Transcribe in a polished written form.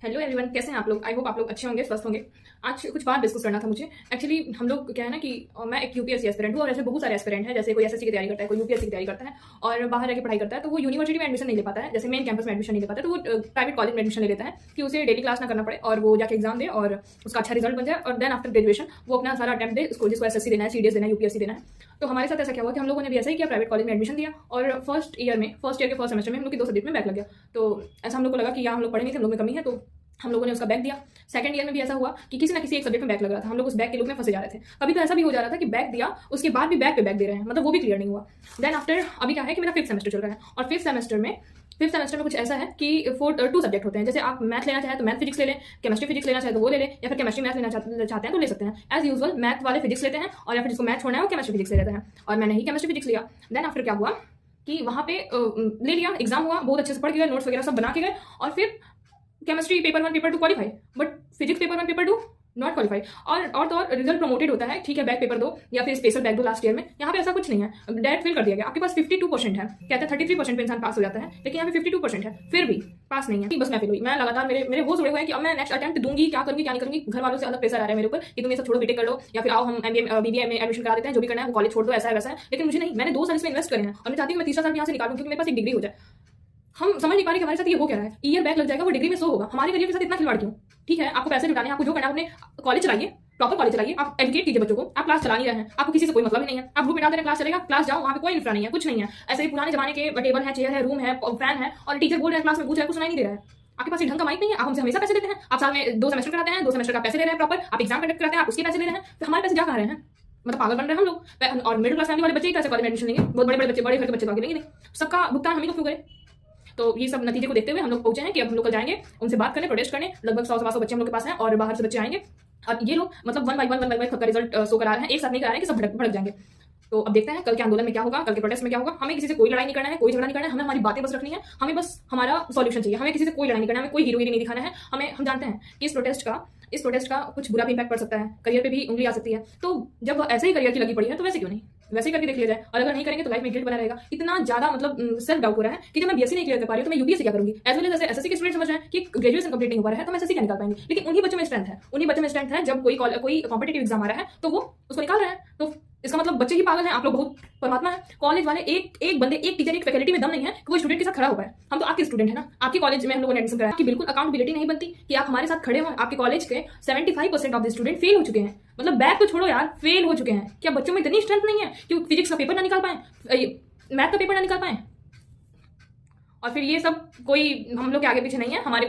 Hello everyone, कैसे हैं आप लोग। आई होप आप लोग अच्छे होंगे, स्वस्थ होंगे। आज कुछ बात डिस्कस करना था मुझे। एक्चुअली हम लोग क्या है ना कि मैं एक यूपीएससी एस्पिरेंट हूँ और ऐसे बहुत सारे एस्पिरेंट हैं। जैसे कोई एसएससी की तैयारी करता है, कोई यूपीएससी की तैयारी करता है और बाहर रहकर पढ़ाई करता है, तो वो यूनिवर्सिटी में एडमिशन नहीं ले पाता है, जैसे मेन कैंपस में एडमिशन नहीं ले पाता है, तो वो प्राइवेट कॉलेज में एडमिशन ले लेता है कि उसे डेली क्लास ना करना पड़े और वो जाके एग्जाम दे और उसका अच्छा रिजल्ट बन जाए और देन आफ्टर ग्रेजुएशन वो अपना सारा अटेम्प्ट दे, उसको जिसको एसएससी देना है, सीडीएस देना है, यूपीएससी देना है। तो हमारे साथ ऐसा क्या हुआ कि हम लोगों ने भी ऐसा ही किया, प्राइवेट कॉलेज में एडमिशन दिया और फर्स्ट ईयर के फर्स्ट सेमेस्टर में हम लोग की 2 सब्जेक्ट में बैक लग गया। तो ऐसा हम लोग को लगा कि यहाँ हम लोग पढ़े नहीं थे, हम लोग में कमी है, तो हम लोगों ने उसका बैक दिया। सेकंड ईयर में भी ऐसा हुआ कि किसी ना किसी एक सब्जेक्ट में बैक लग रहा था, हम लोग उस बैक के लूप में फंसे जा रहे थे। कभी तो ऐसा भी हो जा रहा था कि बैक दिया, उसके बाद भी बैक पे बैक दे रहे हैं, मतलब वो भी क्लियर नहीं हुआ। देन आफ्टर अभी क्या है कि मेरा 5th सेमेस्टर चल रहा है और 5th सेमेस्टर में कुछ ऐसा है कि 2 सब्जेक्ट होते हैं। जैसे आप मैथ लेना चाहें तो मैथ फिजिक्स ले लें, केमिस्ट्री फिजिक्स लेना चाहे तो वो ले लें, या फिर केमिस्ट्री मैथ लेना चाहते हैं तो ले सकते हैं। एज यूजुअल मैथ वाले फिजिक्स लेते हैं और या फिर जिसको मैथ छोड़ना है वो केमिस्ट्री फिजिक्स ले लेते हैं, और मैंने ही केमिस्ट्री फिजिक्स लिया। देन आफ्टर क्या हुआ कि वहाँ पे ले लिया, एग्जाम हुआ, बहुत अच्छे से पढ़ के गए, नोट्स वगैरह सब बना के गए और फिर chemistry paper 1 paper 2 qualify, but physics paper 1 paper 2 not qualify. और तो और रिजल्ट प्रमोटेड होता है, ठीक है बैक पेपर 2 या फिर स्पेशल बैक 2 लास्ट ईयर में। यहाँ पे ऐसा कुछ नहीं है, डायरेक्ट फेल कर दिया गया। आपके पास 52% है, कहते हैं 33% पे इंसान पास हो जाता है, लेकिन यहाँ पे 52% है, फिर भी पास नहीं है। बस मैं फेल हुई। मैं लगातार मेरे वो जुड़े हुए हैं कि अब मैं नेक्स्ट अटेम्प्ट दूंगी, क्या करूंगी क्या नहीं करूंगी। घर वालों से अलग प्रेशर आ रहा है मेरे ऊपर कि तुम ये सब छोड़ो, बीटेक कर लो या फिर आओ हम एमबीए बीबीए में एडमिशन करा देते हैं, जो भी करना है वो कॉलेज छोड़ दो, ऐसा है वैसा है। लेकिन मुझे नहीं, मैंने 2 साल इसमें इन्वेस्ट करे हैं और मैं चाहती हूँ मैं तीसरा साल यहाँ से निकालूं क्योंकि मेरे पास एक डिग्री हो जाए। हम समझ नहीं पा रहे कि हमारे साथ ये हो क्या रहा है। ईयर बैक लग जाएगा, वो डिग्री में सो होगा। हमारे करियर के साथ इतना खिलवाड़ क्यों? ठीक है, आपको पैसे जुटाने हैं, आपको जो करना है अपने कॉलेज चलाइए, प्रॉपर कॉलेज चलाइए, आप एजुकेट कीजिए बच्चों को। आप क्लास चला नहीं रहे हैं, आपको किसी से कोई मतलब ही नहीं है, आप ग्रुप में डाल दे रहे हैं क्लास चलेगा, क्लास जाओ, वहाँ पे कोई इंफ्रा नहीं है, कुछ नहीं है। ऐसे ही पुराने जमाने के टेबल है, चेयर है, रूम है, फैन है और टीचर बोल रहे हैं क्लास में, पूछ रहे हैं, कुछ सुनाई नहीं दे रहा है। आपके पास ढंग का माइक नहीं है, आप हमसे हमेशा पैसे लेते हैं। आप साल में 2 सेमेस्टर कराते हैं, 2 सेमेस्टर का पैसे ले रहे हैं प्रॉपर, आप एग्जाम कंडक्ट कराते हैं, आप उसके पैसे ले रहे हैं, तो हमारे पैसे जा कहाँ रहे हैं? मतलब पागल बन रहे हैं हम लोग। और मिडिल क्लास फैमिली वाले बच्चे ही कैसे कॉलेज में एडमिशन लेंगे? बहुत बड़े बड़े बच्चे, बड़े घर के बच्चे तो आगे लेंगे नहीं। सबका भुगतान हम ही लोग क्यों करें? तो ये सब नतीजे को देखते हुए हम लोग पहुंचे हैं कि अब हम लोग कल जाएंगे, उनसे बात करने, प्रोटेस्ट करने। लगभग 100 बच्चे हम लोग के पास हैं और बाहर से बच्चे आएंगे और ये लोग मतलब 1 बाय 1 सबका रिजल्ट शो करा रहे हैं, एक साथ नहीं करा रहे हैं कि सब भड़क जाएंगे। तो अब देखते हैं कल के आंदोलन में क्या होगा, कल के प्रोटेस्ट में क्या होगा। हमें किसी से कोई लड़ाई नहीं करना है, कोई झगड़ा नहीं करना है, हमें हमारी बातें बस रखनी है, हमें बस हमारा सॉल्यूशन चाहिए। हमें किसी से कोई लड़ाई नहीं करना है, हमें कोई हीरोगिरी नहीं दिखाना है। हम जानते हैं कि इस प्रोटेस्ट का कुछ बुरा भी इम्पैक्ट पड़ सकता है, करियर पे भी उंगली आ सकती है। तो जब ऐसे ही करियर की लगी पड़ी है तो वैसे क्यों नहीं, वैसे ही करके देख लिया जाए। और अगर नहीं करेंगे तो लाइफ में गिल्ट बना रहेगा। इतना ज्यादा मतलब सेल्फ डाउट हो रहा है कि जब मैं बीएससी नहीं क्लियर कर पा रही हूँ तो मैं यूपीएससी क्या करूंगी। एज वेल जैसे एसएससी के स्टूडेंट समझ रहे हैं कि ग्रेजुएशन कंप्लीट नहीं हो पा रहा है तो मैं एसएससी क्या निकाल पाएंगे। लेकिन उन्हीं बच्चों में स्ट्रेंथ है जब कोई कॉम्पिटेटिव एग्जाम आ रहा है तो वो उसको निकाल रहे हैं। तो इसका मतलब बच्चे ही पागल हैं, आप लोग बहुत परमात्मा है। कॉलेज वाले एक बंदे, एक टीचर, एक फैकल्टी में दम नहीं है कि वो स्टूडेंट के साथ खड़ा हो पाए। हम तो आपके स्टूडेंट है ना, आपके कॉलेज में हम लोगों ने एडमिशन कराया, आपकी बिल्कुल अकाउंटेबिलिटी नहीं बनती कि आप हमारे साथ खड़े हो। आपके कॉलेज के 75% ऑफ द स्टूडेंट फेल हो चुके हैं, मतलब बैक तो छोड़ो यार, फेल हो चुके हैं। क्या बच्चों में इतनी स्ट्रेंथ नहीं है कि फिजिक्स का पेपर ना निकाल पाए, मैथ का पेपर ना निकाल पाए? और फिर ये सब कोई हम लोग के आगे पीछे नहीं है, हमारे